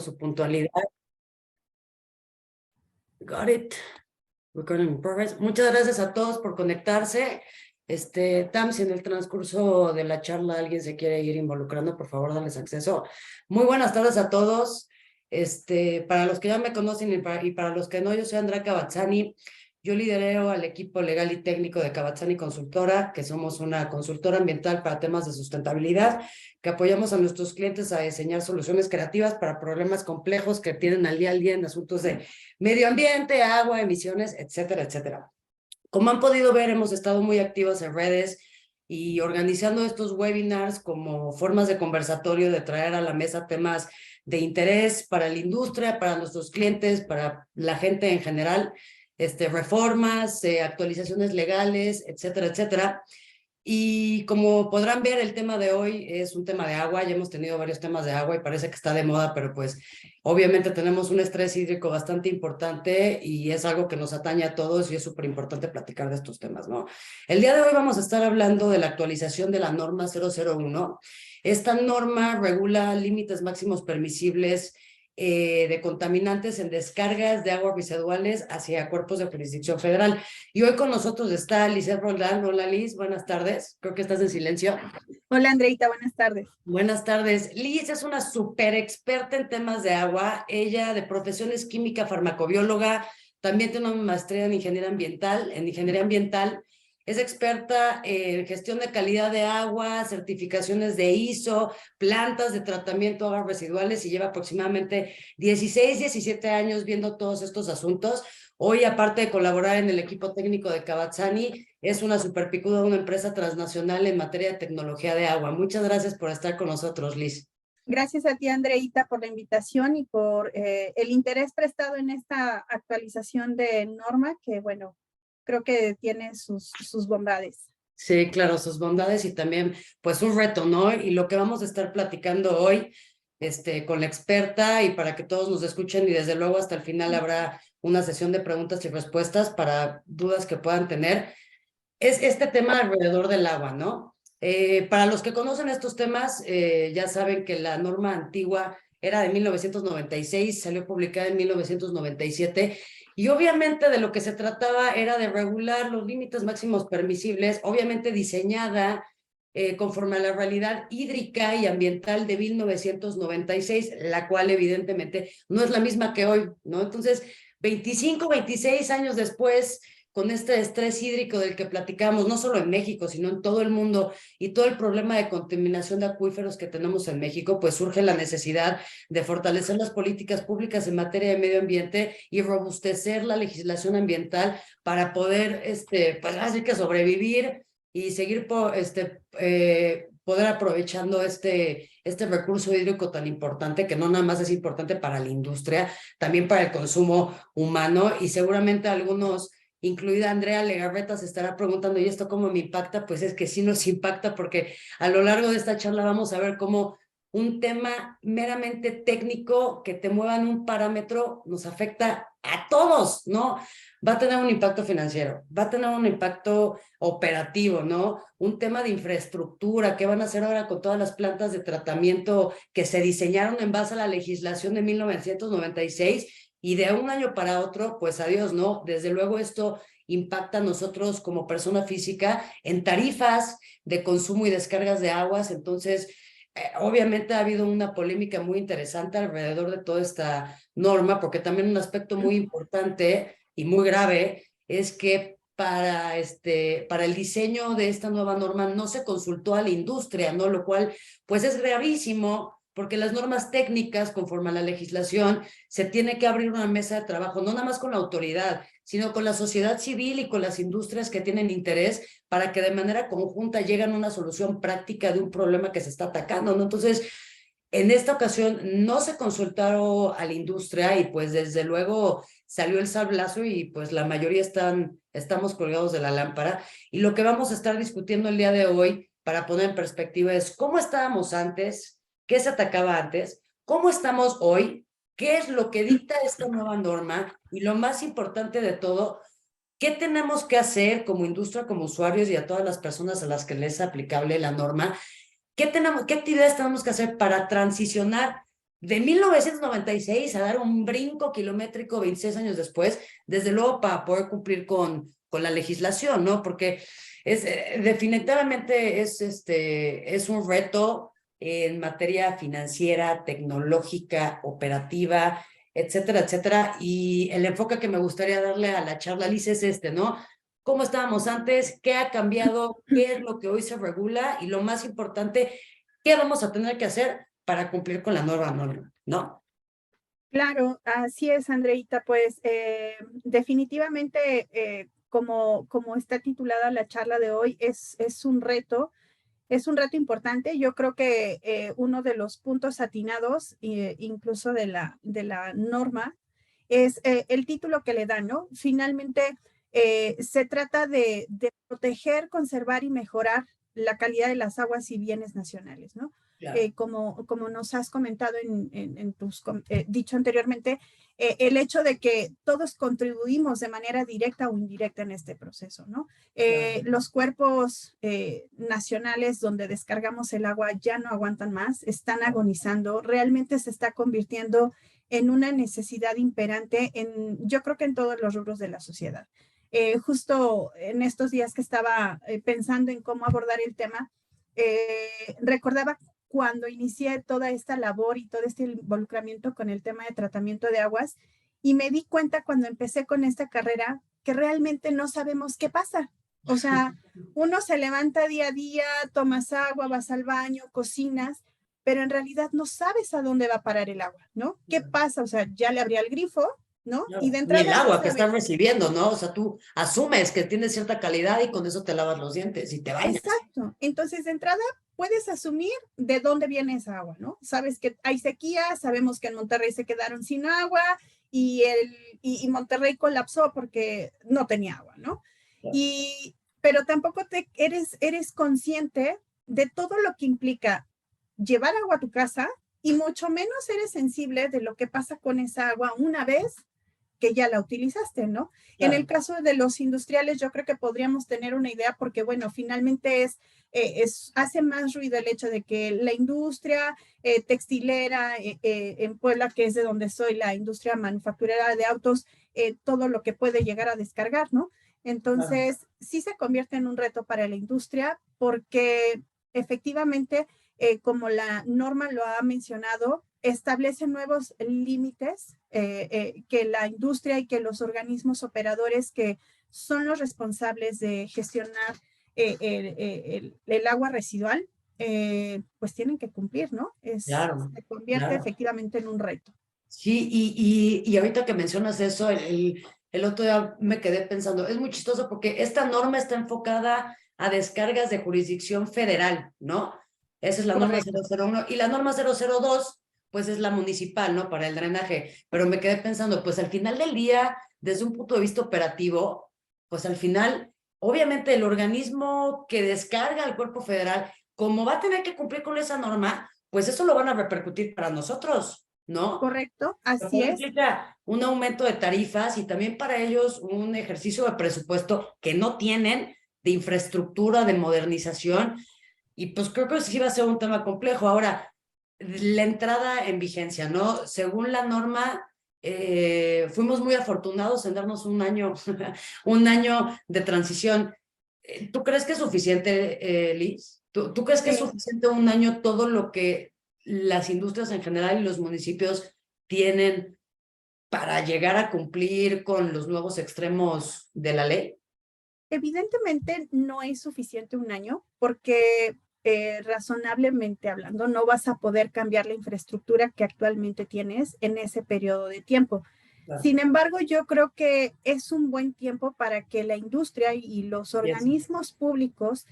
su puntualidad. Got it. Recording in progress. Muchas gracias a todos por conectarse. Tam, si en el transcurso de la charla alguien se quiere ir involucrando, por favor, darles acceso. Muy buenas tardes a todos. Para los que ya me conocen y para los que no, yo soy Andrea Cavazzani. Yo lidero al equipo legal y técnico de Cavazzani Consultora, que somos una consultora ambiental para temas de sustentabilidad, que apoyamos a nuestros clientes a diseñar soluciones creativas para problemas complejos que tienen al día en asuntos de medio ambiente, agua, emisiones, etcétera, etcétera. Como han podido ver, hemos estado muy activos en redes y organizando estos webinars como formas de conversatorio, de traer a la mesa temas de interés para la industria, para nuestros clientes, para la gente en general, reformas, actualizaciones legales, etcétera, etcétera. Y como podrán ver, el tema de hoy es un tema de agua. Ya hemos tenido varios temas de agua y parece que está de moda, pero pues obviamente tenemos un estrés hídrico bastante importante y es algo que nos atañe a todos y es súper importante platicar de estos temas, ¿no? El día de hoy vamos a estar hablando de la actualización de la norma 001. Esta norma regula límites máximos permisibles de contaminantes en descargas de aguas residuales hacia cuerpos de jurisdicción federal. Y hoy con nosotros está Lizeth Roldán. Hola Liz, buenas tardes. Creo que estás en silencio. Hola Andreita, buenas tardes. Buenas tardes. Liz es una súper experta en temas de agua. Ella de profesión es química farmacobióloga, también tiene una maestría en ingeniería ambiental. Es experta en gestión de calidad de agua, certificaciones de ISO, plantas de tratamiento de aguas residuales y lleva aproximadamente 16, 17 años viendo todos estos asuntos. Hoy, aparte de colaborar en el equipo técnico de Cavazzani, es una superpicuda de una empresa transnacional en materia de tecnología de agua. Muchas gracias por estar con nosotros, Liz. Gracias a ti, Andreita, por la invitación y por el interés prestado en esta actualización de norma que, bueno, creo que tiene sus bondades. Sí, claro, sus bondades y también, pues, un reto, ¿no? Y lo que vamos a estar platicando hoy, con la experta y para que todos nos escuchen y desde luego hasta el final habrá una sesión de preguntas y respuestas para dudas que puedan tener, es este tema alrededor del agua, ¿no? Para los que conocen estos temas, ya saben que la norma antigua era de 1996, salió publicada en 1997, y obviamente de lo que se trataba era de regular los límites máximos permisibles, obviamente diseñada conforme a la realidad hídrica y ambiental de 1996, la cual evidentemente no es la misma que hoy, ¿no? Entonces, 25, 26 años después, con este estrés hídrico del que platicamos, no solo en México, sino en todo el mundo, y todo el problema de contaminación de acuíferos que tenemos en México, pues surge la necesidad de fortalecer las políticas públicas en materia de medio ambiente y robustecer la legislación ambiental para poder, pues así que sobrevivir y seguir poder aprovechando este recurso hídrico tan importante, que no nada más es importante para la industria, también para el consumo humano, y seguramente algunos, incluida Andrea Legarreta, se estará preguntando, ¿y esto cómo me impacta? Pues es que sí nos impacta, porque a lo largo de esta charla vamos a ver cómo un tema meramente técnico que te mueva en un parámetro nos afecta a todos, ¿no? Va a tener un impacto financiero, va a tener un impacto operativo, ¿no? Un tema de infraestructura, ¿qué van a hacer ahora con todas las plantas de tratamiento que se diseñaron en base a la legislación de 1996? Y de un año para otro, pues adiós, ¿no? Desde luego esto impacta a nosotros como persona física en tarifas de consumo y descargas de aguas. Entonces, obviamente ha habido una polémica muy interesante alrededor de toda esta norma, porque también un aspecto muy importante y muy grave es que para el diseño de esta nueva norma no se consultó a la industria, ¿no? Lo cual, pues es gravísimo, porque las normas técnicas, conforme a la legislación, se tiene que abrir una mesa de trabajo, no nada más con la autoridad, sino con la sociedad civil y con las industrias que tienen interés para que de manera conjunta lleguen a una solución práctica de un problema que se está atacando, ¿no? Entonces, en esta ocasión no se consultaron a la industria y pues desde luego salió el sablazo y pues la mayoría estamos colgados de la lámpara. Y lo que vamos a estar discutiendo el día de hoy para poner en perspectiva es cómo estábamos antes, qué se atacaba antes, cómo estamos hoy, qué es lo que dicta esta nueva norma y lo más importante de todo, qué tenemos que hacer como industria, como usuarios y a todas las personas a las que les es aplicable la norma. ¿Qué actividades tenemos que hacer para transicionar de 1996 a dar un brinco kilométrico 26 años después, desde luego para poder cumplir con la legislación, ¿no? Porque definitivamente es un reto en materia financiera, tecnológica, operativa, etcétera, etcétera. Y el enfoque que me gustaría darle a la charla, Liz, es ¿no? ¿Cómo estábamos antes? ¿Qué ha cambiado? ¿Qué es lo que hoy se regula? Y lo más importante, ¿qué vamos a tener que hacer para cumplir con la nueva norma? ¿No? Claro, así es, Andreita. Pues definitivamente, como está titulada la charla de hoy, es un reto. Es un reto importante. Yo creo que uno de los puntos atinados, incluso de la norma, es el título que le dan, ¿no? Finalmente, se trata de proteger, conservar y mejorar la calidad de las aguas y bienes nacionales, ¿no? Claro. Como nos has comentado en tus dicho anteriormente, el hecho de que todos contribuimos de manera directa o indirecta en este proceso, ¿no? Claro. Los cuerpos nacionales donde descargamos el agua ya no aguantan más, están agonizando, realmente se está convirtiendo en una necesidad imperante yo creo que en todos los rubros de la sociedad. Justo en estos días que estaba pensando en cómo abordar el tema, recordaba cuando inicié toda esta labor y todo este involucramiento con el tema de tratamiento de aguas, y me di cuenta cuando empecé con esta carrera que realmente no sabemos qué pasa. O sea, uno se levanta día a día, tomas agua, vas al baño, cocinas, pero en realidad no sabes a dónde va a parar el agua, ¿no? ¿Qué pasa? O sea, ya le abría el grifo, ¿no? Y Claro. de Ni el entrada no agua que sabes. estás recibiendo, ¿no? O sea, tú asumes que tiene cierta calidad y con eso te lavas los dientes y te bañas. Exacto. Entonces, de entrada, puedes asumir de dónde viene esa agua, ¿no? Sabes que hay sequía, sabemos que en Monterrey se quedaron sin agua y Monterrey colapsó porque no tenía agua, ¿no? Claro. Pero tampoco eres consciente de todo lo que implica llevar agua a tu casa y mucho menos eres sensible de lo que pasa con esa agua una vez que ya la utilizaste, ¿no? En el Claro. caso de los industriales, yo creo que podríamos tener una idea porque, bueno, finalmente hace más ruido el hecho de que la industria textilera en Puebla, que es de donde soy, la industria manufacturera de autos, todo lo que puede llegar a descargar, ¿no? Claro. Entonces, sí se convierte en un reto para la industria porque efectivamente, como la norma lo ha mencionado, establece nuevos límites que la industria y que los organismos operadores que son los responsables de gestionar el agua residual, pues tienen que cumplir, ¿no? Claro. Se convierte Claro. efectivamente en un reto. Sí, y ahorita que mencionas eso, el otro día me quedé pensando, es muy chistoso porque esta norma está enfocada a descargas de jurisdicción federal, ¿no? Esa es la norma Correcto. 001 y la norma 002 pues es la municipal, ¿no? Para el drenaje. Pero me quedé pensando, pues al final del día, desde un punto de vista operativo, pues al final, obviamente el organismo que descarga al cuerpo federal, como va a tener que cumplir con esa norma, pues eso lo van a repercutir para nosotros, ¿no? Correcto, Lo así cual es. implica un aumento de tarifas y también para ellos un ejercicio de presupuesto que no tienen, de infraestructura, de modernización, y pues creo que sí va a ser un tema complejo. Ahora, la entrada en vigencia, ¿no? Según la norma, fuimos muy afortunados en darnos un año, un año de transición. ¿Tú crees que es suficiente, Liz? ¿Tú crees que es Eh, suficiente un año todo lo que las industrias en general y los municipios tienen para llegar a cumplir con los nuevos extremos de la ley? Evidentemente no es suficiente un año porque razonablemente hablando no vas a poder cambiar la infraestructura que actualmente tienes en ese periodo de tiempo. Claro. Sin embargo, yo creo que es un buen tiempo para que la industria y los Piensa. organismos públicos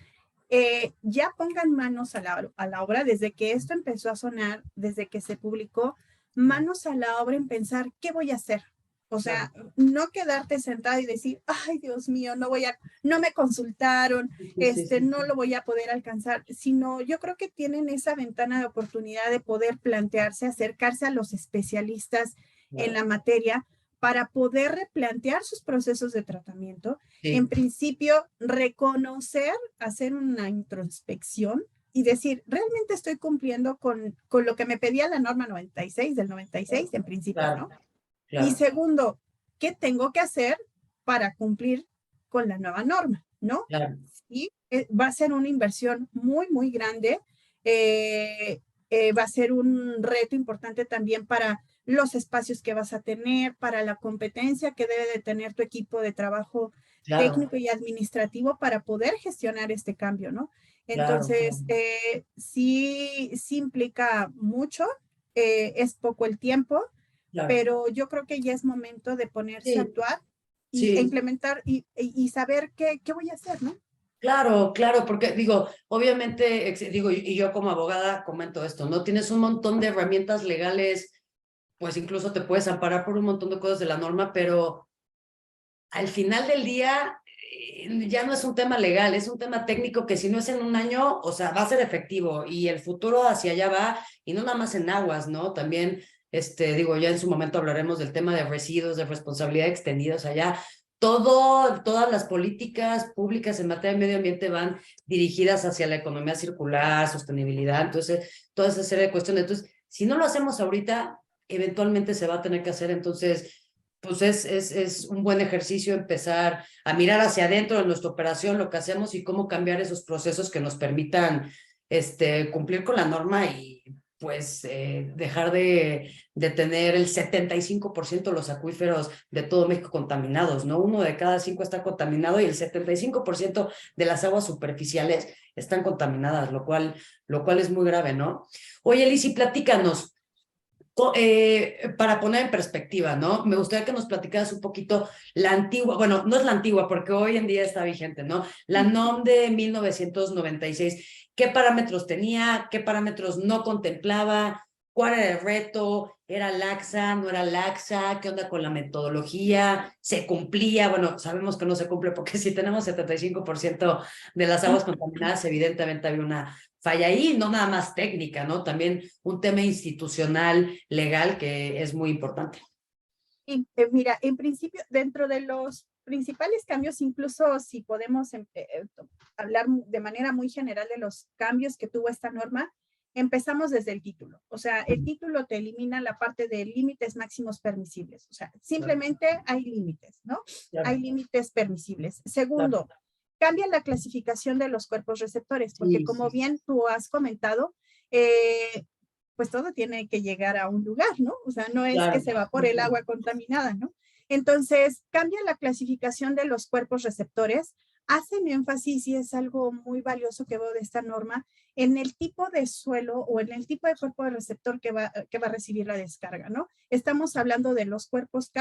ya pongan manos a la obra desde que esto empezó a sonar, desde que se publicó, manos a la obra en pensar, ¿qué voy a hacer? O Claro. sea, no quedarte sentado y decir, ay, Dios mío, no me consultaron, Sí, sí, sí, no sí. lo voy a poder alcanzar, sino yo creo que tienen esa ventana de oportunidad de poder plantearse, acercarse a los especialistas en Claro. la materia para poder replantear sus procesos de tratamiento. En Sí, principio, reconocer, hacer una introspección y decir, ¿realmente estoy cumpliendo con lo que me pedía la norma 96 del 96 en principio, Claro, ¿no? Y claro, segundo, ¿qué tengo que hacer para cumplir con la nueva norma, ¿no? claro, Y va a ser una inversión muy, muy grande. Va a ser un reto importante también para los espacios que vas a tener, para la competencia que debe de tener tu equipo de trabajo claro, técnico y administrativo para poder gestionar este cambio, ¿no? claro, Entonces, sí implica mucho, es poco el tiempo, claro. pero yo creo que ya es momento de ponerse a Sí, actuar y, e sí. implementar y saber qué voy a hacer, ¿no? Claro, claro, porque digo, obviamente, digo, y yo como abogada comento esto, ¿no? Tienes un montón de herramientas legales, pues incluso te puedes amparar por un montón de cosas de la norma, pero al final del día ya no es un tema legal, es un tema técnico que si no es en un año, o sea, va a ser efectivo y el futuro hacia allá va, y no nada más en aguas, ¿no? También, digo, ya en su momento hablaremos del tema de residuos, de responsabilidad extendida, o sea, ya todas las políticas públicas en materia de medio ambiente van dirigidas hacia la economía circular, sostenibilidad, entonces, toda esa serie de cuestiones. Entonces, si no lo hacemos ahorita, eventualmente se va a tener que hacer, entonces pues es un buen ejercicio empezar a mirar hacia adentro de nuestra operación, lo que hacemos y cómo cambiar esos procesos que nos permitan cumplir con la norma y pues dejar de tener el 75% de los acuíferos de todo México contaminados, ¿no? 1 de cada 5 está contaminado y el 75% de las aguas superficiales están contaminadas, lo cual es muy grave, ¿no? Oye, Lizy, platícanos, para poner en perspectiva, ¿no? Me gustaría que nos platicaras un poquito la antigua, bueno, no es la antigua porque hoy en día está vigente, ¿no? La NOM de 1996, ¿qué parámetros tenía? ¿Qué parámetros no contemplaba? ¿Cuál era el reto? ¿Era laxa? ¿No era laxa? ¿Qué onda con la metodología? ¿Se cumplía? Bueno, sabemos que no se cumple porque si tenemos 75% de las aguas contaminadas, evidentemente había una falla ahí, no nada más técnica, ¿no? También un tema institucional, legal, que es muy importante. Y mira, en principio, dentro de los principales cambios, incluso si podemos hablar de manera muy general de los cambios que tuvo esta norma, empezamos desde el título. O sea, el título te elimina la parte de límites máximos permisibles. O sea, simplemente hay límites, ¿no? Hay Claro, límites permisibles. claro. Segundo, cambia la clasificación de los cuerpos receptores, porque Sí, como sí, bien tú has comentado, pues todo tiene que llegar a un lugar, ¿no? O sea, no es que claro. se va por el agua contaminada, ¿no? Entonces, cambia la clasificación de los cuerpos receptores, hacen énfasis, y es algo muy valioso que veo de esta norma, en el tipo de suelo o en el tipo de cuerpo de receptor que va a recibir la descarga, ¿no? Estamos hablando de los cuerpos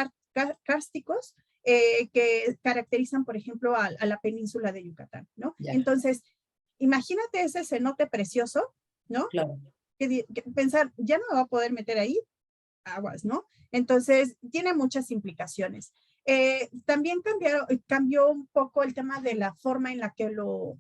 kársticos que caracterizan, por ejemplo, a la península de Yucatán, ¿no? Ya, Entonces, imagínate ese cenote precioso, ¿no? claro. Que pensar, ya no me va a poder meter ahí aguas, ¿no? Entonces, tiene muchas implicaciones. También cambió un poco el tema de la forma en la que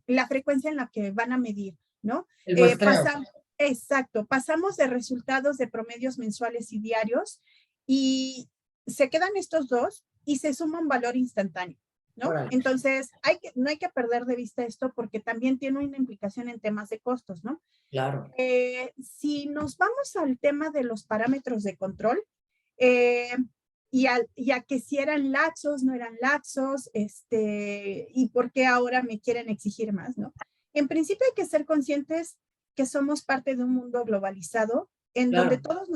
la frecuencia en la que van a medir, ¿no? El muestreo. Exacto, pasamos de resultados de promedios mensuales y diarios y se quedan estos dos y se suma un valor instantáneo, ¿no? Órale. Entonces, no hay que perder de vista esto porque también tiene una implicación en temas de costos, ¿no? Claro. Si nos vamos al tema de los parámetros de control, eh, y a que si eran laxos, no eran laxos, y por qué ahora me quieren exigir más, ¿no? En principio hay que ser conscientes que somos parte de un mundo globalizado en donde Claro, todos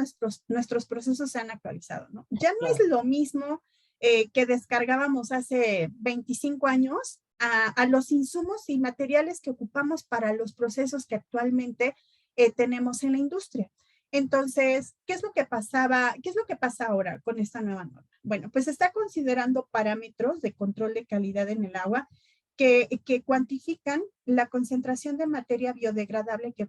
nuestros procesos se han actualizado, ¿no? Ya no claro. es lo mismo que descargábamos hace 25 años a los insumos y materiales que ocupamos para los procesos que actualmente tenemos en la industria. Entonces, ¿qué es lo que pasaba? ¿Qué es lo que pasa ahora con esta nueva norma? Bueno, pues está considerando parámetros de control de calidad en el agua que cuantifican la concentración de materia biodegradable que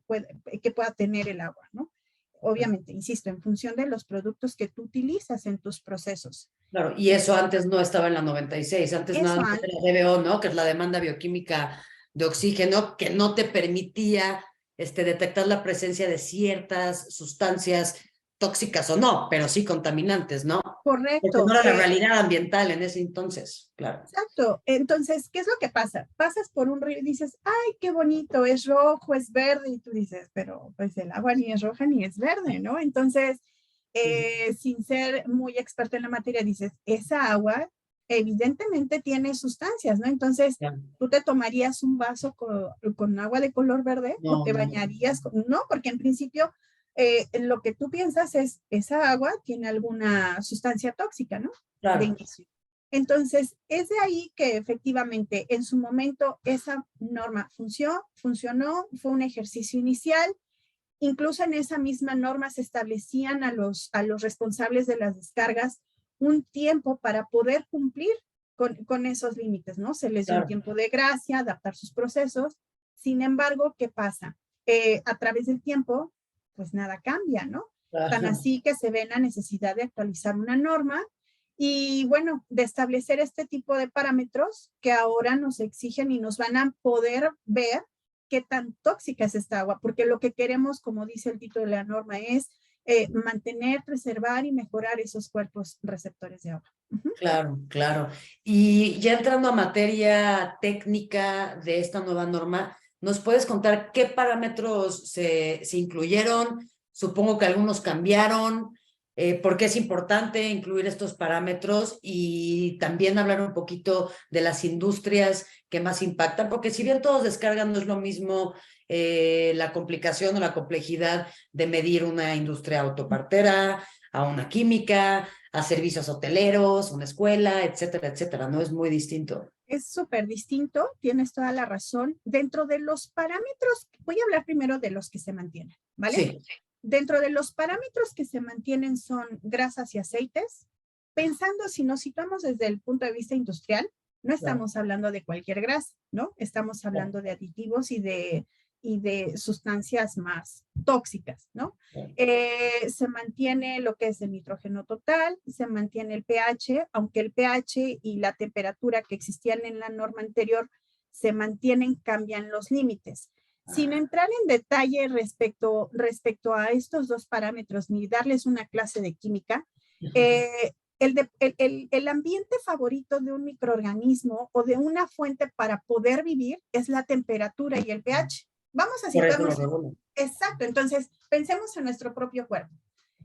pueda tener el agua, ¿no? Obviamente, insisto, en función de los productos que tú utilizas en tus procesos. Claro, y eso antes no estaba en la 96, antes nada Eso más era DBO, ¿no? Que es la demanda bioquímica de oxígeno, que no te permitía detectar la presencia de ciertas sustancias tóxicas o no, pero sí contaminantes, ¿no? Porque Correcto. no era la realidad ambiental en ese entonces, claro. Exacto. Entonces, ¿qué es lo que pasa? Pasas por un río y dices, ay, qué bonito, es rojo, es verde, y tú dices, pero pues el agua ni es roja ni es verde, ¿no? Entonces, sin ser muy experto en la materia, dices, esa agua evidentemente tiene sustancias, ¿no? Entonces, Ya. ¿tú te tomarías un vaso con agua de color verde o No, te no, no. bañarías? No, porque en principio lo que tú piensas es, esa agua tiene alguna sustancia tóxica, ¿no? De Claro, inicio. Entonces, es de ahí que efectivamente en su momento esa norma funcionó, fue un ejercicio inicial. Incluso en esa misma norma se establecían a los responsables de las descargas un tiempo para poder cumplir con esos límites, ¿no? Se les dio un claro. tiempo de gracia, adaptar sus procesos. Sin embargo, ¿qué pasa? A través del tiempo, pues nada cambia, ¿no? Tan Ajá. así que se ve la necesidad de actualizar una norma y, bueno, de establecer este tipo de parámetros que ahora nos exigen y nos van a poder ver qué tan tóxica es esta agua, porque lo que queremos, como dice el título de la norma, es mantener, preservar y mejorar esos cuerpos receptores de agua. Claro, claro. Y ya entrando a materia técnica de esta nueva norma, ¿nos puedes contar qué parámetros se incluyeron? Supongo que algunos cambiaron. ¿Por qué es importante incluir estos parámetros? Y también hablar un poquito de las industrias que más impactan, porque si bien todos descargan, no es lo mismo la complicación o la complejidad de medir una industria autopartera a una química, a servicios hoteleros, una escuela, etcétera, etcétera, ¿no? Es muy distinto. Es súper distinto, tienes toda la razón. Dentro de los parámetros, voy a hablar primero de los que se mantienen, ¿vale? Sí, Dentro de los parámetros que se mantienen son grasas y aceites. Pensando, si nos situamos desde el punto de vista industrial, no claro, estamos hablando de cualquier grasa, ¿no? Estamos claro, hablando de aditivos y de sustancias más tóxicas, ¿no? claro. Se mantiene lo que es el nitrógeno total, se mantiene el pH, aunque el pH y la temperatura que existían en la norma anterior se mantienen, cambian los límites. Sin Ah, entrar en detalle respecto a estos dos parámetros ni darles una clase de química, el ambiente favorito de un microorganismo o de una fuente para poder vivir es la temperatura y el pH. Vamos a por eso lo situarnos. regulo. Exacto, entonces pensemos en nuestro propio cuerpo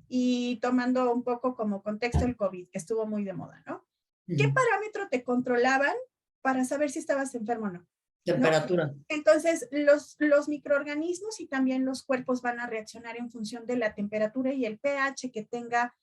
y tomando un poco como contexto el COVID, que estuvo muy de moda, ¿no? ¿Qué parámetro te controlaban para saber si estabas enfermo o no? ¿No? Temperatura. Entonces, los microorganismos y también los cuerpos van a reaccionar en función de la temperatura y el pH que tenga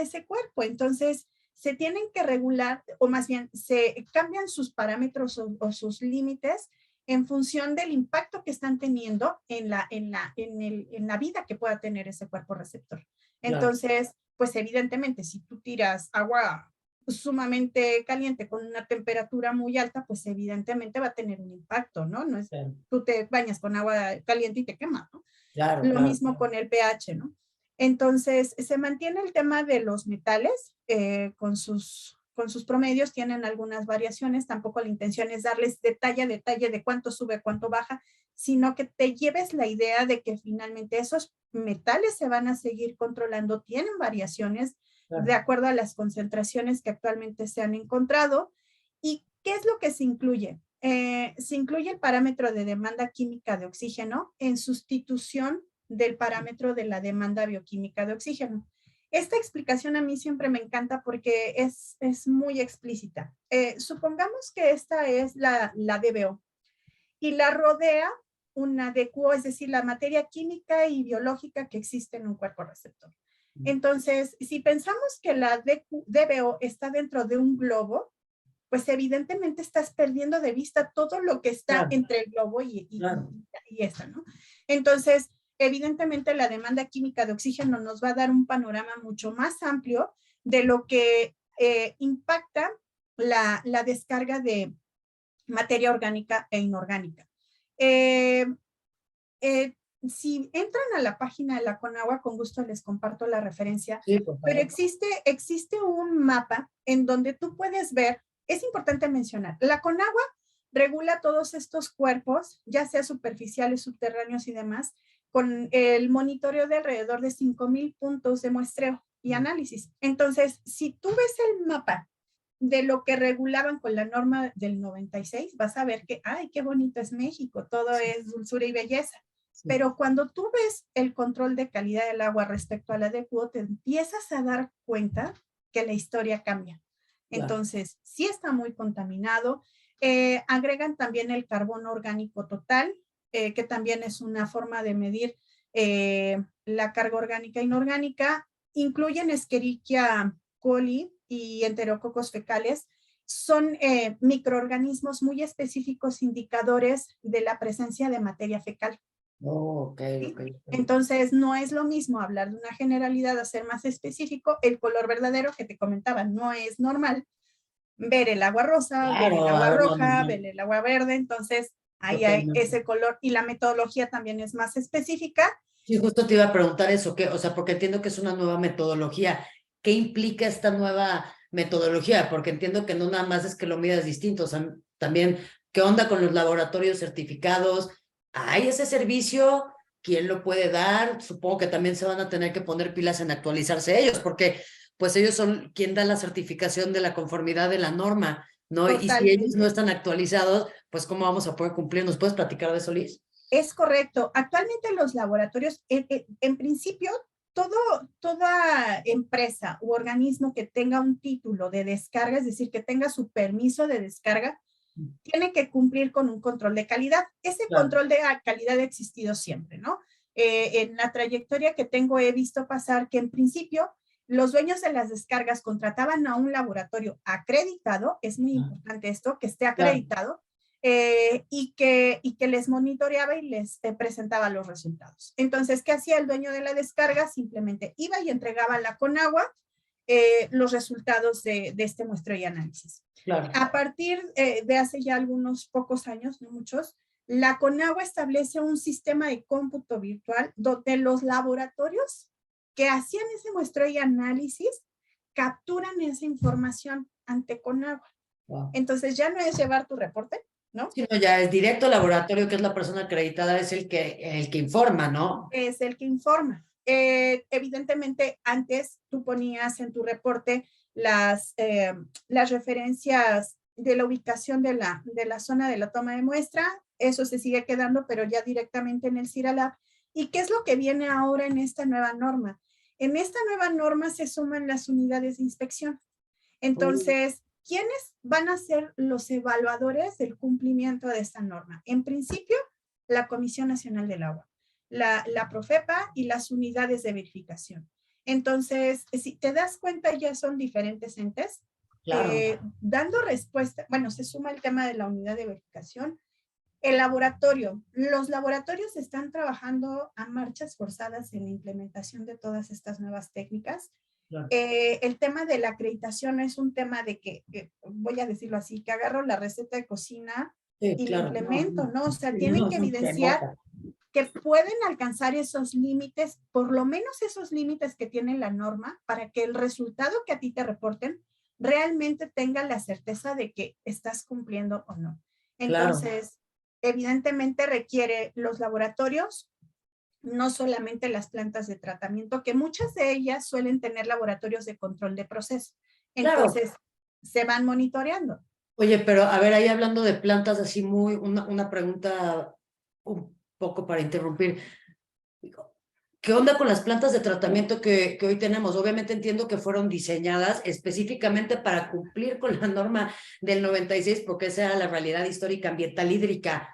ese cuerpo. Entonces, se tienen que regular, o más bien, se cambian sus parámetros o sus límites en función del impacto que están teniendo en la vida que pueda tener ese cuerpo receptor. Claro, Entonces, pues evidentemente, si tú tiras agua sumamente caliente con una temperatura muy alta, pues evidentemente va a tener un impacto, ¿no? No es, claro, tú te bañas con agua caliente y te quema, ¿no? claro, Lo claro. mismo con el pH, ¿no? Entonces, se mantiene el tema de los metales con sus promedios, tienen algunas variaciones, tampoco la intención es darles detalle a detalle de cuánto sube, cuánto baja, sino que te lleves la idea de que finalmente esos metales se van a seguir controlando, tienen variaciones de Claro. acuerdo a las concentraciones que actualmente se han encontrado. ¿Y qué es lo que se incluye? Se incluye el parámetro de demanda química de oxígeno en sustitución del parámetro de la demanda bioquímica de oxígeno. Esta explicación a mí siempre me encanta porque es muy explícita. Supongamos que esta es la DBO y la rodea una DQO, es decir, la materia química y biológica que existe en un cuerpo receptor. Entonces, si pensamos que la DBO está dentro de un globo, pues evidentemente estás perdiendo de vista todo lo que está Claro, entre el globo claro, y esta, ¿no? Entonces, evidentemente la demanda química de oxígeno nos va a dar un panorama mucho más amplio de lo que impacta la descarga de materia orgánica e inorgánica. Eh, eh, si entran a la página de la Conagua, con gusto les comparto la referencia, sí, por pero favor. existe un mapa en donde tú puedes ver, es importante mencionar, la Conagua regula todos estos cuerpos, ya sea superficiales, subterráneos y demás, con el monitoreo de alrededor de 5,000 puntos de muestreo. y análisis. Entonces, si tú ves el mapa de lo que regulaban con la norma del 96, vas a ver que, ay, qué bonito es México, todo es dulzura y belleza. Pero cuando tú ves el control de calidad del agua respecto a la de Cuo, te empiezas a dar cuenta que la historia cambia. Entonces, sí está muy contaminado. Agregan también el carbono orgánico total, que también es una forma de medir la carga orgánica e inorgánica. Incluyen Escherichia coli y enterococos fecales. Son microorganismos muy específicos indicadores de la presencia de materia fecal. Oh, okay, ¿Sí? okay. Entonces, no es lo mismo hablar de una generalidad a ser más específico. El color verdadero que te comentaba no es normal. Ver el agua rosa, ver el agua roja, ver el agua verde. Entonces, ahí hay ese color y la metodología también es más específica. Sí, justo te iba a preguntar eso, o sea, porque entiendo que es una nueva metodología. ¿Qué implica esta nueva metodología? Porque entiendo que no nada más es que lo midas distinto, o sea, también, ¿qué onda con los laboratorios certificados? ¿Hay ese servicio? ¿Quién lo puede dar? Supongo que también se van a tener que poner pilas en actualizarse ellos, porque pues ellos son quien da la certificación de la conformidad de la norma, ¿no? Y si ellos no Totalmente. están actualizados, pues ¿cómo vamos a poder cumplir? ¿Nos puedes platicar de eso, Liz? Es correcto. Actualmente los laboratorios, en principio, toda empresa u organismo que tenga un título de descarga, es decir, que tenga su permiso de descarga, tiene que cumplir con un control de calidad. Ese control de calidad ha existido siempre, ¿no? En la trayectoria que tengo he visto pasar que en principio los dueños de las descargas contrataban a un laboratorio acreditado, es muy importante esto, que esté acreditado, y que les monitoreaba y les presentaba los resultados. Entonces, ¿qué hacía el dueño de la descarga? Simplemente iba y entregaba a la Conagua los resultados de este muestreo y análisis. Claro. A partir de hace ya algunos pocos años, no muchos, la Conagua establece un sistema de cómputo virtual donde los laboratorios que hacían ese muestreo y análisis capturan esa información ante Conagua. Wow. Entonces ya no es llevar tu reporte, ¿no? Sino ya es directo al laboratorio, que es la persona acreditada, es el que informa, ¿no? Es el que informa. Evidentemente, antes tú ponías en tu reporte las referencias de la ubicación de la zona de la toma de muestra. Eso se sigue quedando, pero ya directamente en el CIRALAB. ¿Y qué es lo que viene ahora en esta nueva norma? En esta nueva norma se suman las unidades de inspección. Entonces, ¿quiénes van a ser los evaluadores del cumplimiento de esta norma? En principio, la Comisión Nacional del Agua, la Profepa y las unidades de verificación. Entonces, si te das cuenta, ya son diferentes entes. Claro. Dando respuesta, bueno, se suma el tema de la unidad de verificación. El laboratorio, los laboratorios están trabajando a marchas forzadas en la implementación de todas estas nuevas técnicas. Claro. El tema de la acreditación es un tema de que voy a decirlo así, que agarro la receta de cocina y la implemento, ¿no? O sea, tienen que evidenciar que pueden alcanzar esos límites, por lo menos esos límites que tiene la norma, para que el resultado que a ti te reporten realmente tenga la certeza de que estás cumpliendo o no. Entonces, evidentemente requiere los laboratorios, no solamente las plantas de tratamiento, que muchas de ellas suelen tener laboratorios de control de proceso. Entonces, se van monitoreando. Oye, pero a ver, ahí hablando de plantas, así una pregunta un poco para interrumpir. ¿Qué onda con las plantas de tratamiento que hoy tenemos? Obviamente entiendo que fueron diseñadas específicamente para cumplir con la norma del 96, porque esa era la realidad histórica ambiental hídrica.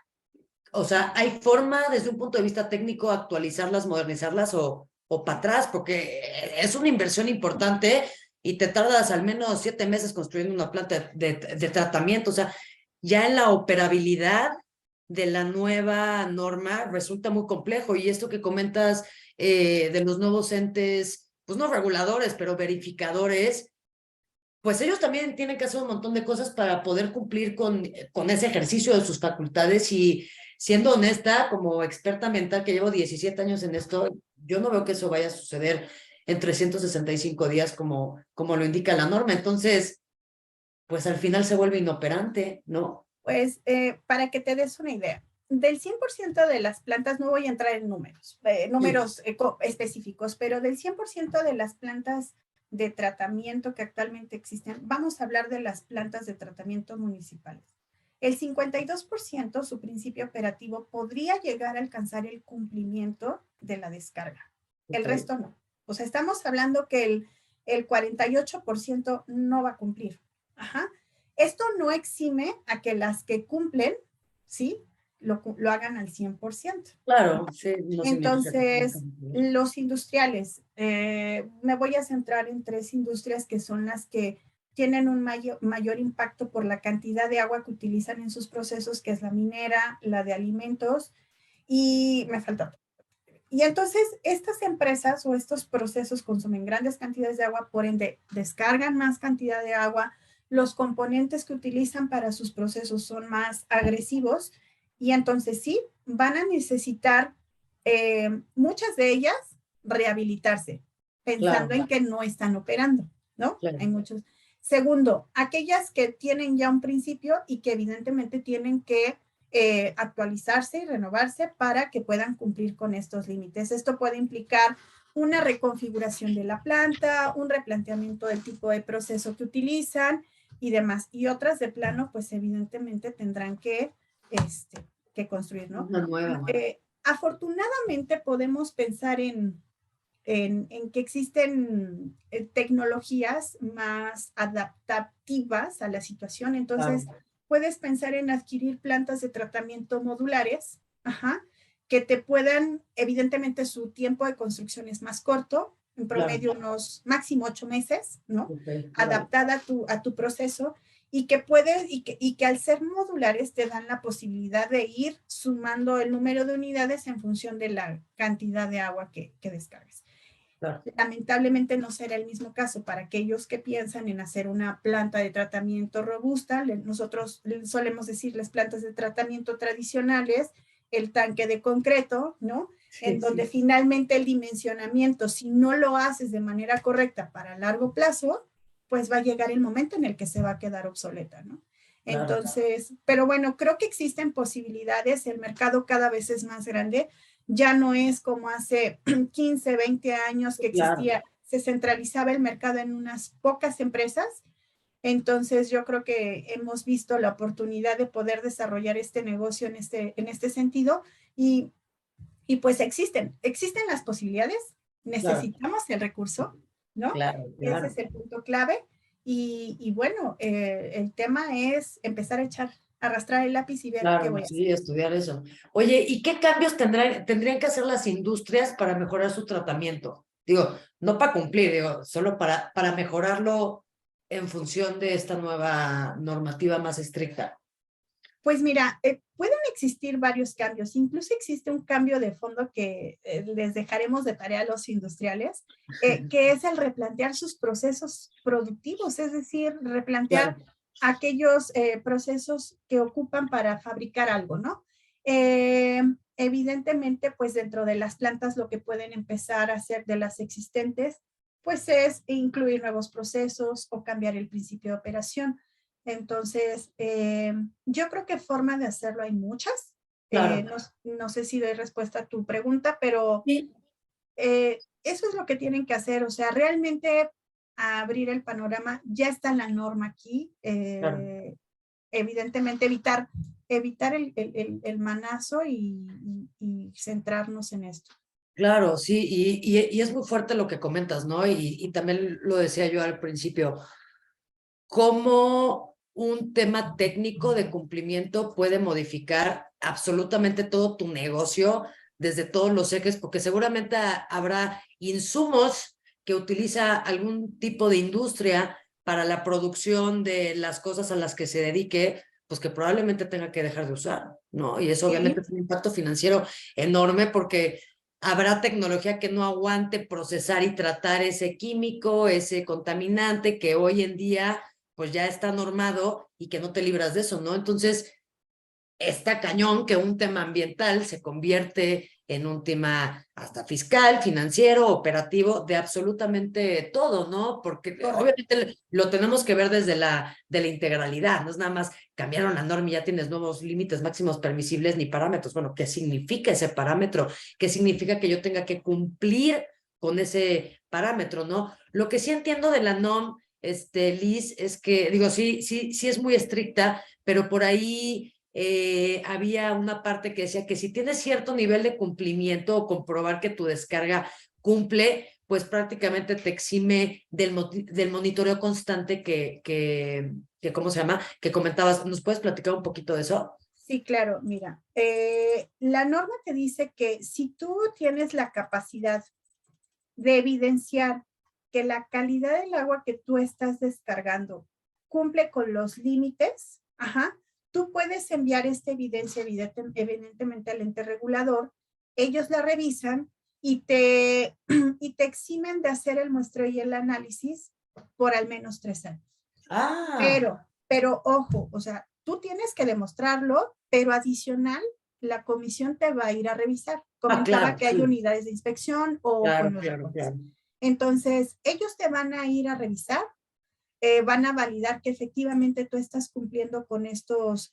O sea, ¿hay forma desde un punto de vista técnico actualizarlas, modernizarlas o para atrás? Porque es una inversión importante y te tardas al menos 7 meses construyendo una planta de tratamiento. O sea, ya en la operabilidad de la nueva norma resulta muy complejo. Y esto que comentas de los nuevos entes, pues no reguladores, pero verificadores, pues ellos también tienen que hacer un montón de cosas para poder cumplir con ese ejercicio de sus facultades. Y siendo honesta, como experta ambiental que llevo 17 años en esto, yo no veo que eso vaya a suceder en 365 días como lo indica la norma. Entonces, pues al final se vuelve inoperante, ¿no? Pues para que te des una idea, del 100% de las plantas, no voy a entrar en números específicos, pero del 100% de las plantas de tratamiento que actualmente existen, vamos a hablar de las plantas de tratamiento municipales. El 52%, su principio operativo, podría llegar a alcanzar el cumplimiento de la descarga. El resto no. O sea, estamos hablando que el 48% no va a cumplir. Ajá. Esto no exime a que las que cumplen, ¿sí?, lo hagan al 100%. Claro, sí. No Entonces, los industriales, me voy a centrar en 3 industrias que son las que tienen un mayor impacto por la cantidad de agua que utilizan en sus procesos, que es la minera, la de alimentos, y me falta. Y entonces, estas empresas o estos procesos consumen grandes cantidades de agua, por ende, descargan más cantidad de agua, los componentes que utilizan para sus procesos son más agresivos, y entonces sí, van a necesitar muchas de ellas rehabilitarse, pensando en que no están operando, ¿no? Claro. Hay muchos. Segundo, aquellas que tienen ya un principio y que evidentemente tienen que actualizarse y renovarse para que puedan cumplir con estos límites. Esto puede implicar una reconfiguración de la planta, un replanteamiento del tipo de proceso que utilizan y demás. Y otras de plano, pues evidentemente tendrán que construir, ¿no? Una nueva. Afortunadamente podemos pensar en que existen tecnologías más adaptativas a la situación. Entonces, puedes pensar en adquirir plantas de tratamiento modulares, que te puedan, evidentemente su tiempo de construcción es más corto, en promedio unos máximo 8 meses, ¿no? Adaptada a tu proceso, y que puedes, y que al ser modulares te dan la posibilidad de ir sumando el número de unidades en función de la cantidad de agua que descargues. Claro. Lamentablemente no será el mismo caso para aquellos que piensan en hacer una planta de tratamiento robusta. Nosotros solemos decirles plantas de tratamiento tradicionales, el tanque de concreto, ¿no? Sí, en donde finalmente el dimensionamiento, si no lo haces de manera correcta para largo plazo, pues va a llegar el momento en el que se va a quedar obsoleta, ¿no? Entonces, pero bueno, creo que existen posibilidades, el mercado cada vez es más grande, ya no es como hace 15, 20 años que existía, se centralizaba el mercado en unas pocas empresas. Entonces yo creo que hemos visto la oportunidad de poder desarrollar este negocio en este sentido, y pues existen las posibilidades, necesitamos el recurso, ¿no? Ese es el punto clave, y bueno, el tema es empezar a arrastrar el lápiz y ver qué voy a hacer. Sí, estudiar eso. Oye, ¿y qué cambios tendrían que hacer las industrias para mejorar su tratamiento? Digo, no para cumplir, digo, solo para mejorarlo en función de esta nueva normativa más estricta. Pues mira, pueden existir varios cambios, incluso existe un cambio de fondo que les dejaremos de tarea a los industriales, que es el replantear sus procesos productivos, es decir, replantear aquellos procesos que ocupan para fabricar algo, ¿no? Evidentemente, pues dentro de las plantas lo que pueden empezar a hacer de las existentes, pues es incluir nuevos procesos o cambiar el principio de operación. Entonces, yo creo que forma de hacerlo hay muchas. No sé si doy respuesta a tu pregunta, pero sí. Eso es lo que tienen que hacer. O sea, realmente abrir el panorama, ya está la norma aquí. Evidentemente evitar el manazo y centrarnos en esto. Claro, sí, y es muy fuerte lo que comentas, ¿no? Y también lo decía yo al principio, cómo un tema técnico de cumplimiento puede modificar absolutamente todo tu negocio desde todos los ejes, porque seguramente habrá insumos que utiliza algún tipo de industria para la producción de las cosas a las que se dedique, pues que probablemente tenga que dejar de usar, ¿no? Y eso obviamente es un impacto financiero enorme, porque habrá tecnología que no aguante procesar y tratar ese químico, ese contaminante que hoy en día pues ya está normado y que no te libras de eso, ¿no? Entonces, está cañón que un tema ambiental se convierte en un tema hasta fiscal, financiero, operativo, de absolutamente todo, ¿no? Porque obviamente lo tenemos que ver desde de la integralidad, no es nada más cambiaron la norma y ya tienes nuevos límites máximos permisibles ni parámetros. Bueno, ¿qué significa ese parámetro? ¿Qué significa que yo tenga que cumplir con ese parámetro, ¿no? Lo que sí entiendo de la NOM, Liz, es que, digo, sí es muy estricta, pero por ahí había una parte que decía que si tienes cierto nivel de cumplimiento o comprobar que tu descarga cumple, pues prácticamente te exime del monitoreo constante que, ¿cómo se llama? Que comentabas. ¿Nos puedes platicar un poquito de eso? Sí, claro, mira, la norma te dice que si tú tienes la capacidad de evidenciar que la calidad del agua que tú estás descargando cumple con los límites, ajá, tú puedes enviar esta evidencia evidentemente al ente regulador, ellos la revisan y y te eximen de hacer el muestreo y el análisis por al menos 3 años. Ah, Pero ojo, o sea, tú tienes que demostrarlo, pero adicional, la comisión te va a ir a revisar. Comentaba claro, que hay sí. unidades de inspección o con Claro, los claro, reportes. claro. Entonces, ellos te van a ir a revisar, van a validar que efectivamente tú estás cumpliendo con estos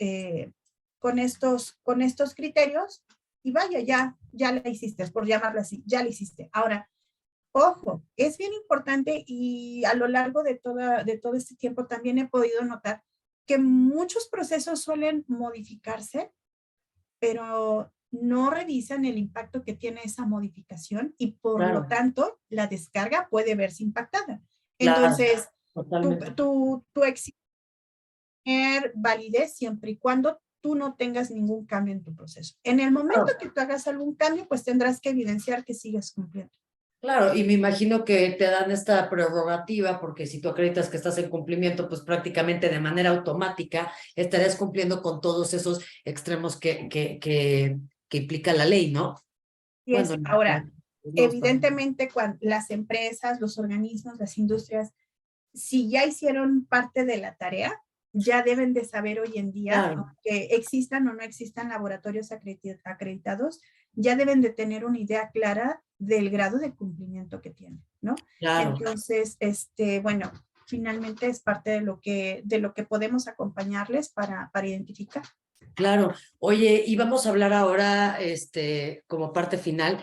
criterios y vaya, ya la hiciste, por llamarlo así, ya la hiciste. Ahora, ojo, es bien importante y a lo largo de todo este tiempo también he podido notar que muchos procesos suelen modificarse, pero no revisan el impacto que tiene esa modificación y por lo Claro, tanto la descarga puede verse impactada. claro, Entonces, totalmente. tu exigir validez siempre y cuando tú no tengas ningún cambio en tu proceso. En el momento Claro, que tú hagas algún cambio, pues tendrás que evidenciar que sigues cumpliendo. claro, y me imagino que te dan esta prerrogativa porque si tú acreditas que estás en cumplimiento, pues prácticamente de manera automática estarías cumpliendo con todos esos extremos que implica la ley, ¿no? Y Bueno, es ahora, no, evidentemente, cuando las empresas, los organismos, las industrias, si ya hicieron parte de la tarea, ya deben de saber hoy en día, claro, aunque existan o no existan laboratorios acreditados, ya deben de tener una idea clara del grado de cumplimiento que tienen, ¿no? claro, Entonces, bueno, finalmente es parte de lo que podemos acompañarles para identificar. claro. Oye, y vamos a hablar ahora, como parte final,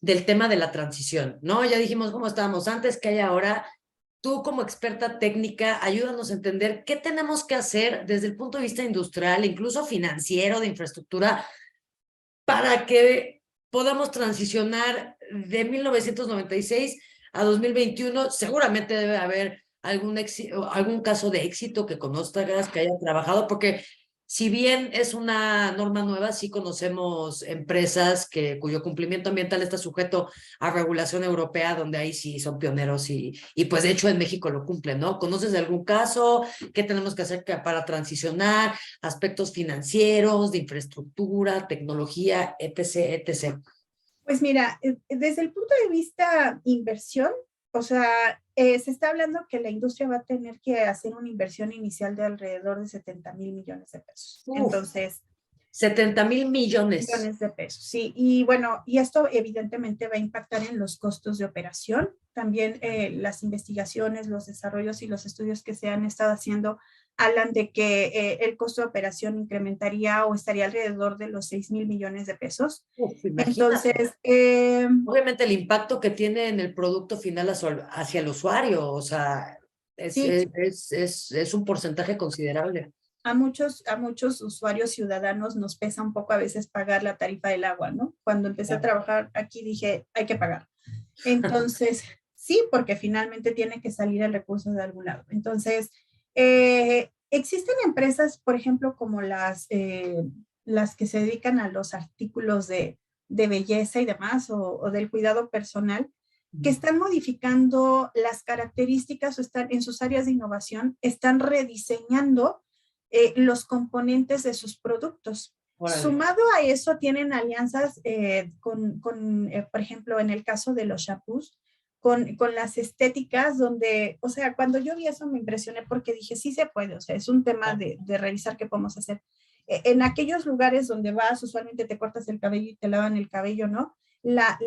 del tema de la transición, ¿no? Ya dijimos cómo estábamos antes, que hay ahora. Tú como experta técnica, ayúdanos a entender qué tenemos que hacer desde el punto de vista industrial, incluso financiero, de infraestructura, para que podamos transicionar de 1996 a 2021. Seguramente debe haber algún caso de éxito que conozcas, que haya trabajado, porque si bien es una norma nueva, sí conocemos empresas cuyo cumplimiento ambiental está sujeto a regulación europea, donde ahí sí son pioneros y pues de hecho en México lo cumplen, ¿no? ¿Conoces de algún caso? ¿Qué tenemos que hacer para transicionar? Aspectos financieros, de infraestructura, tecnología, etc., etc. Pues mira, desde el punto de vista inversión, o sea, se está hablando que la industria va a tener que hacer una inversión inicial de alrededor de 70,000 millones de pesos. Uf, Entonces, 70,000 millones. millones de pesos, sí. Y bueno, y esto evidentemente va a impactar en los costos de operación. También las investigaciones, los desarrollos y los estudios que se han estado haciendo hablan de que el costo de operación incrementaría o estaría alrededor de los 6,000 millones de pesos. Uf, imagínate. Entonces, Obviamente el impacto que tiene en el producto final hacia el usuario, o sea, es, sí, es, es un porcentaje considerable. a muchos usuarios ciudadanos nos pesa un poco a veces pagar la tarifa del agua, ¿no? Cuando empecé a Claro. trabajar aquí dije, hay que pagar. Entonces, sí, porque finalmente tiene que salir el recurso de algún lado. Entonces, existen empresas, por ejemplo, como las que se dedican a los artículos de belleza y demás, o del cuidado personal, que están modificando las características o están en sus áreas de innovación, están rediseñando los componentes de sus productos. Órale. Sumado a eso, tienen alianzas por ejemplo, en el caso de los shampoos, con las estéticas, donde, o sea, cuando yo vi eso me impresioné porque dije, sí se puede, o sea, es un tema de revisar qué podemos hacer. en aquellos lugares donde vas, usualmente te cortas el cabello y te lavan el cabello, ¿no? La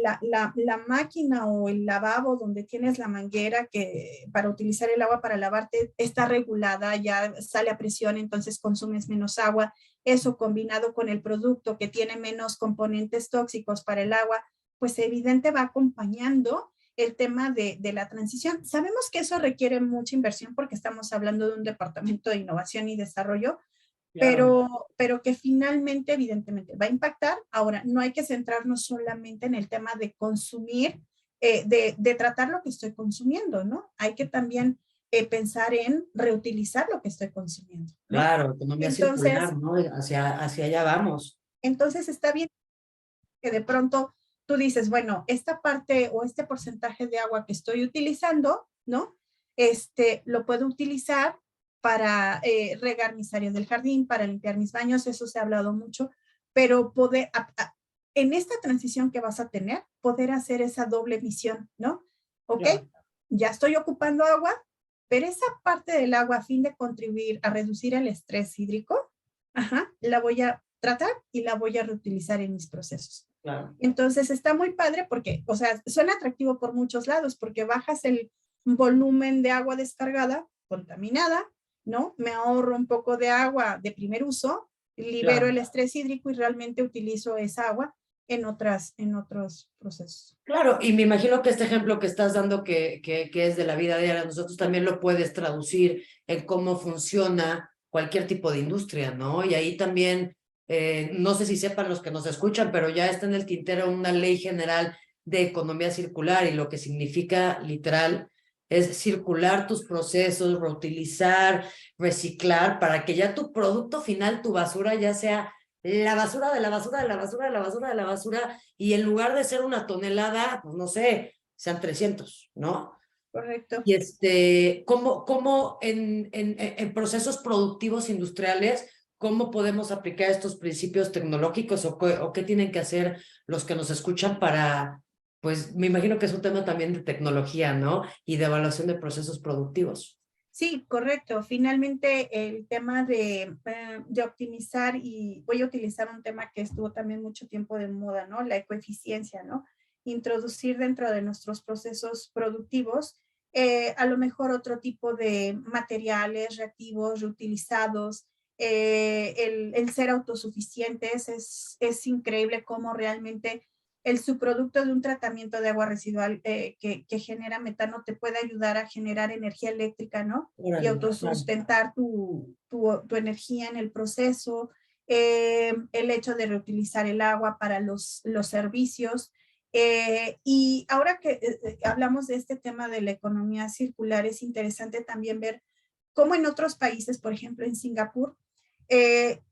máquina o el lavabo donde tienes la manguera que para utilizar el agua para lavarte está regulada, ya sale a presión, entonces consumes menos agua. Eso combinado con el producto que tiene menos componentes tóxicos para el agua, pues evidente va acompañando el tema de la transición. Sabemos que eso requiere mucha inversión porque estamos hablando de un departamento de innovación y desarrollo, Claro. pero que finalmente, evidentemente, va a impactar. Ahora, no hay que centrarnos solamente en el tema de consumir, de tratar lo que estoy consumiendo, ¿no? Hay que también pensar en reutilizar lo que estoy consumiendo, ¿no? Claro, economía Entonces, circular, ¿no? Hacia allá vamos. entonces está bien que de pronto tú dices, bueno, esta parte o este porcentaje de agua que estoy utilizando, ¿no? Lo puedo utilizar para regar mis áreas del jardín, para limpiar mis baños, eso se ha hablado mucho, pero en esta transición que vas a tener, poder hacer esa doble misión, ¿no? ¿Ok? Claro. Ya estoy ocupando agua, pero esa parte del agua a fin de contribuir a reducir el estrés hídrico, ajá, la voy a tratar y la voy a reutilizar en mis procesos. Claro. Entonces está muy padre porque, o sea, suena atractivo por muchos lados porque bajas el volumen de agua descargada, contaminada, ¿no? Me ahorro un poco de agua de primer uso, libero Claro. el estrés hídrico y realmente utilizo esa agua en otros procesos. Claro, y me imagino que este ejemplo que estás dando que es de la vida diaria, nosotros también lo puedes traducir en cómo funciona cualquier tipo de industria, ¿no? Y ahí también, no sé si sepan los que nos escuchan, pero ya está en el tintero una ley general de economía circular y lo que significa literal es circular tus procesos, reutilizar, reciclar, para que ya tu producto final, tu basura, ya sea la basura de la basura de la basura de la basura de la basura, y en lugar de ser una tonelada, pues no sé, sean 300, ¿no? Correcto. Y ¿cómo en procesos productivos industriales, cómo podemos aplicar estos principios tecnológicos o qué tienen que hacer los que nos escuchan para, pues me imagino que es un tema también de tecnología, ¿no? Y de evaluación de procesos productivos. Sí, correcto. Finalmente, el tema de optimizar, y voy a utilizar un tema que estuvo también mucho tiempo de moda, ¿no? La ecoeficiencia, ¿no? Introducir dentro de nuestros procesos productivos a lo mejor otro tipo de materiales reactivos, reutilizados, el ser autosuficientes. Es increíble cómo realmente el subproducto de un tratamiento de agua residual que genera metano te puede ayudar a generar energía eléctrica, ¿no? Y Órale, claro. autosustentar tu energía en el proceso, el hecho de reutilizar el agua para los servicios. Y ahora que hablamos de este tema de la economía circular, es interesante también ver cómo en otros países, por ejemplo en Singapur,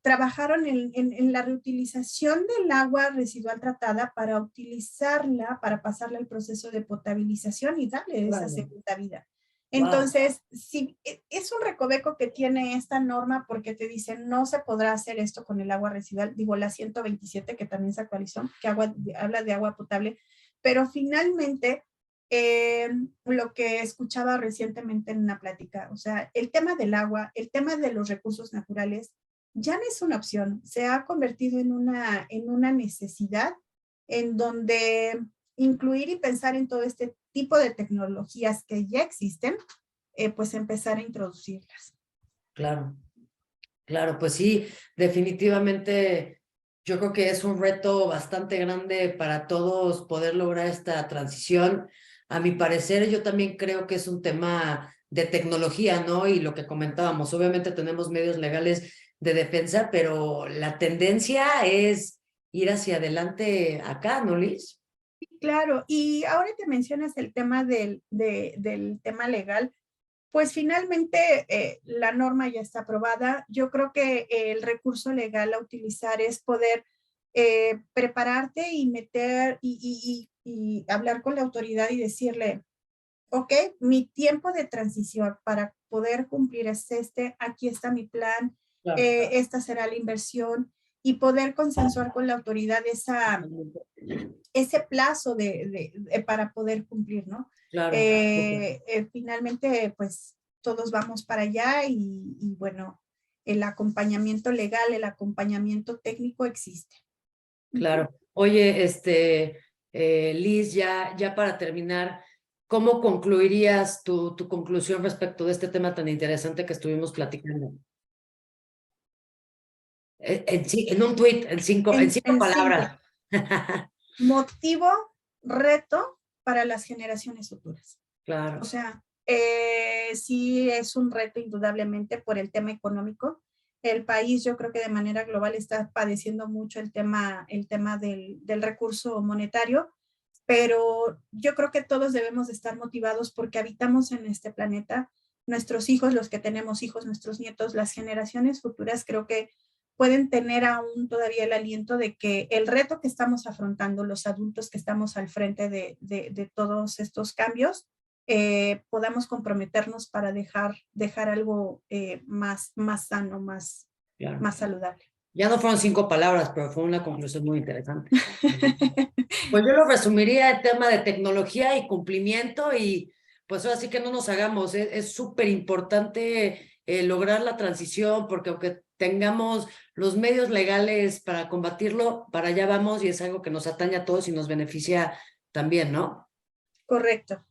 trabajaron en la reutilización del agua residual tratada para utilizarla, para pasarla al proceso de potabilización y darle esa Claro. segunda vida. Wow. Entonces, sí, es un recoveco que tiene esta norma porque te dice no se podrá hacer esto con el agua residual, digo la 127 que también se actualizó, que habla de agua potable, pero finalmente lo que escuchaba recientemente en una plática, o sea, el tema del agua, el tema de los recursos naturales, ya no es una opción, se ha convertido en una necesidad en donde incluir y pensar en todo este tipo de tecnologías que ya existen, pues empezar a introducirlas. Claro. Claro, pues sí, definitivamente yo creo que es un reto bastante grande para todos poder lograr esta transición. A mi parecer, yo también creo que es un tema de tecnología, ¿no? Y lo que comentábamos, obviamente tenemos medios legales de defensa, pero la tendencia es ir hacia adelante acá, ¿no, Liz? Claro, y ahora que mencionas el tema del tema legal, pues finalmente la norma ya está aprobada. Yo creo que el recurso legal a utilizar es poder prepararte y meter y hablar con la autoridad y decirle, ok, mi tiempo de transición para poder cumplir es aquí está mi plan, Claro, esta será la inversión y poder consensuar con la autoridad totalmente. ese plazo para poder cumplir, ¿no? Claro. Finalmente, pues todos vamos para allá y bueno, el acompañamiento legal, el acompañamiento técnico existe. Claro. Oye, Liz, ya para terminar, ¿cómo concluirías tu conclusión respecto de este tema tan interesante que estuvimos platicando? En un tuit, en cinco En cinco, palabras. motivo, reto para las generaciones futuras. Claro. O sea, sí es un reto indudablemente por el tema económico. El país, yo creo que de manera global está padeciendo mucho el tema del recurso monetario, pero yo creo que todos debemos de estar motivados porque habitamos en este planeta. Nuestros hijos, los que tenemos hijos, nuestros nietos, las generaciones futuras, creo que pueden tener aún todavía el aliento de que el reto que estamos afrontando, los adultos que estamos al frente de todos estos cambios, podamos comprometernos para dejar algo más sano, Claro. más saludable. Ya no fueron 5 palabras, pero fue una conclusión muy interesante. Pues yo lo resumiría el tema de tecnología y cumplimiento y pues ahora sí que no nos hagamos, es súper importante lograr la transición porque aunque tengamos los medios legales para combatirlo, para allá vamos y es algo que nos atañe a todos y nos beneficia también, ¿no? Correcto.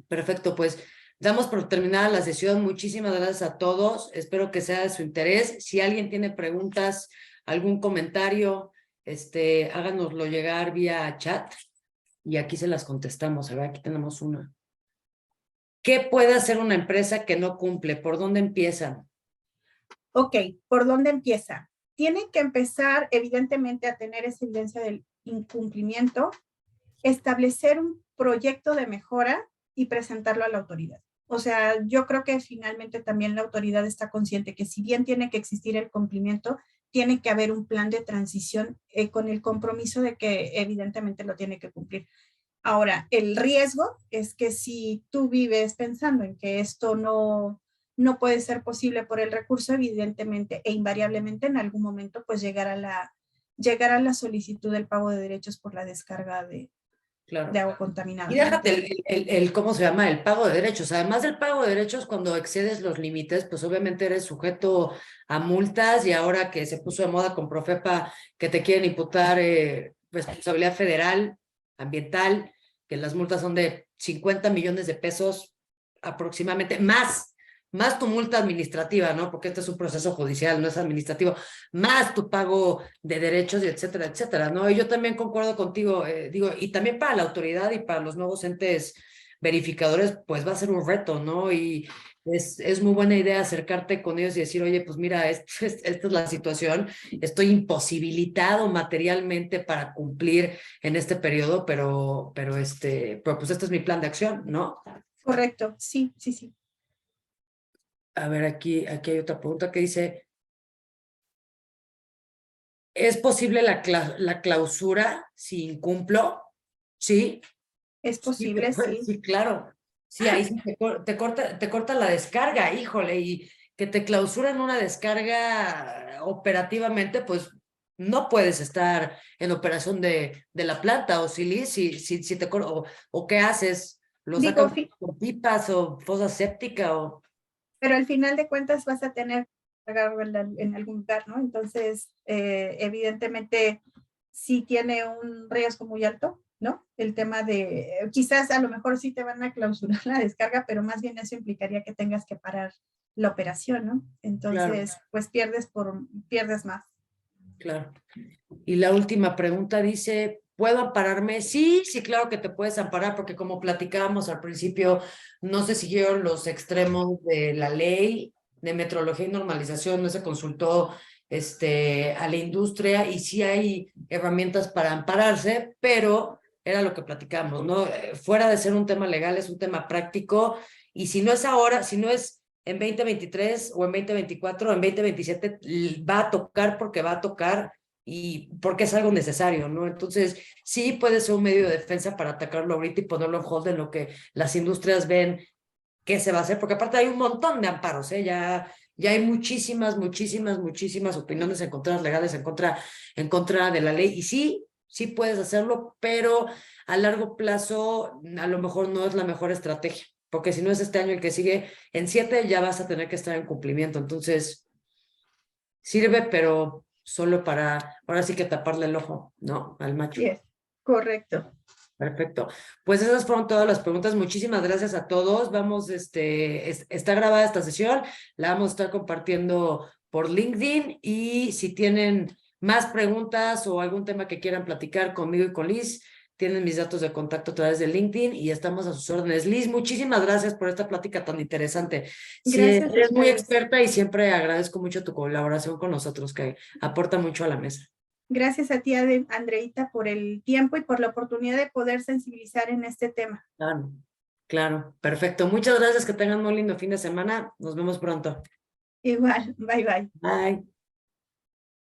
Perfecto, pues damos por terminada la sesión. Muchísimas gracias a todos. Espero que sea de su interés. Si alguien tiene preguntas, algún comentario, háganoslo llegar vía chat y aquí se las contestamos. A ver, aquí tenemos una. ¿Qué puede hacer una empresa que no cumple? ¿Por dónde empiezan? Ok, ¿por dónde empieza? Tienen que empezar, evidentemente, a tener esa evidencia del incumplimiento, establecer un proyecto de mejora y presentarlo a la autoridad. O sea, yo creo que finalmente también la autoridad está consciente que si bien tiene que existir el cumplimiento, tiene que haber un plan de transición con el compromiso de que evidentemente lo tiene que cumplir. Ahora, el riesgo es que si tú vives pensando en que esto no puede ser posible por el recurso, evidentemente e invariablemente en algún momento pues llegar a la solicitud del pago de derechos por la descarga de Claro. agua contaminada. Y déjate ¿cómo se llama? El pago de derechos. Además del pago de derechos, cuando excedes los límites, pues obviamente eres sujeto a multas y ahora que se puso de moda con Profepa que te quieren imputar responsabilidad federal, ambiental, que las multas son de 50 millones de pesos aproximadamente, más tu multa administrativa, ¿no? Porque este es un proceso judicial, no es administrativo, más tu pago de derechos y etcétera, etcétera, ¿no? Y yo también concuerdo contigo, digo, y también para la autoridad y para los nuevos entes verificadores, pues va a ser un reto, ¿no? Y es muy buena idea acercarte con ellos y decir, oye, pues mira, esta es la situación, estoy imposibilitado materialmente para cumplir en este periodo, pero pues este es mi plan de acción, ¿no? Correcto, sí, sí, sí. A ver, aquí hay otra pregunta que dice, ¿es posible la clausura si incumplo? Sí, Es sí, posible, sí. sí, claro. Sí, ahí sí te corta la descarga, híjole, y que te clausuran una descarga operativamente, pues no puedes estar en operación de la planta, o si te o qué haces, lo Digo, sacan por pipas o fosa séptica o... pero al final de cuentas vas a tener que pagarlo en algún lugar, ¿no? Entonces, evidentemente, sí tiene un riesgo muy alto, ¿no? El tema de, quizás a lo mejor sí te van a clausurar la descarga, pero más bien eso implicaría que tengas que parar la operación, ¿no? Entonces, Claro. pues pierdes más. Claro. Y la última pregunta dice, ¿puedo ampararme? Sí, sí, claro que te puedes amparar porque como platicábamos al principio, no se siguieron los extremos de la ley de metrología y normalización, no se consultó a la industria y sí hay herramientas para ampararse, pero era lo que platicamos, ¿no? Fuera de ser un tema legal, es un tema práctico y si no es ahora, si no es en 2023 o en 2024, en 2027 va a tocar porque va a tocar y porque es algo necesario, ¿no? Entonces, sí puede ser un medio de defensa para atacarlo ahorita y ponerlo en hold en lo que las industrias ven qué se va a hacer, porque aparte hay un montón de amparos, ¿eh? Ya hay muchísimas opiniones encontradas legales en contra de la ley y sí puedes hacerlo, pero a largo plazo a lo mejor no es la mejor estrategia, porque si no es este año el que sigue, en 7 ya vas a tener que estar en cumplimiento, entonces sirve, pero solo para, ahora sí que taparle el ojo, ¿no? Al macho. Yes, correcto. Perfecto. Pues esas fueron todas las preguntas. Muchísimas gracias a todos. Vamos, está grabada esta sesión, la vamos a estar compartiendo por LinkedIn y si tienen más preguntas o algún tema que quieran platicar conmigo y con Liz, tienen mis datos de contacto a través de LinkedIn y estamos a sus órdenes. Liz, muchísimas gracias por esta plática tan interesante. Sí, Gracias a eres muy ustedes. experta y siempre agradezco mucho tu colaboración con nosotros, que aporta mucho a la mesa. Gracias a ti, Andreita, por el tiempo y por la oportunidad de poder sensibilizar en este tema. Claro, claro, perfecto. Muchas gracias, que tengan un lindo fin de semana. Nos vemos pronto. Igual, bye bye. Bye.